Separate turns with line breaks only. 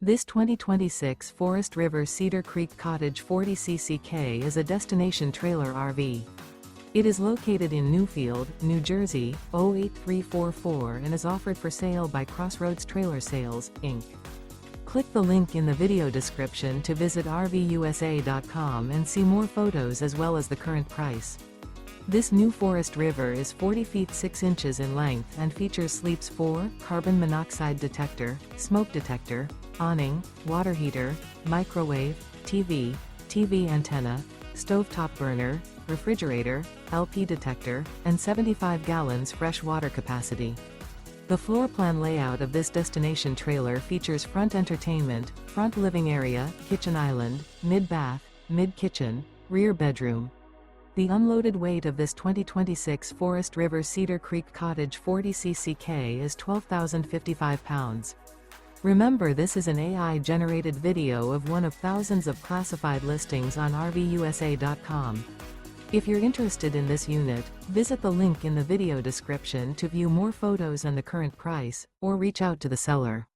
This 2026 Forest River Cedar Creek Cottage 40cc is a destination trailer RV. It is located in Newfield, New Jersey, 08344 and is offered for sale by Crossroads Trailer Sales, Inc. Click the link in the video description to visit RVUSA.com and see more photos as well as the current price. This new Forest River is 40 feet 6 inches in length and features sleeps 4, carbon monoxide detector, smoke detector, awning, water heater, microwave, TV antenna, stovetop burner, refrigerator, LP detector, and 75 gallons fresh water capacity. The floor plan layout of this destination trailer features front entertainment, front living area, kitchen island, mid-bath, mid-kitchen, rear bedroom. The unloaded weight of this 2026 Forest River Cedar Creek Cottage 40cc is 12,055 pounds. Remember, this is an AI-generated video of one of thousands of classified listings on RVUSA.com. If you're interested in this unit, visit the link in the video description to view more photos and the current price, or reach out to the seller.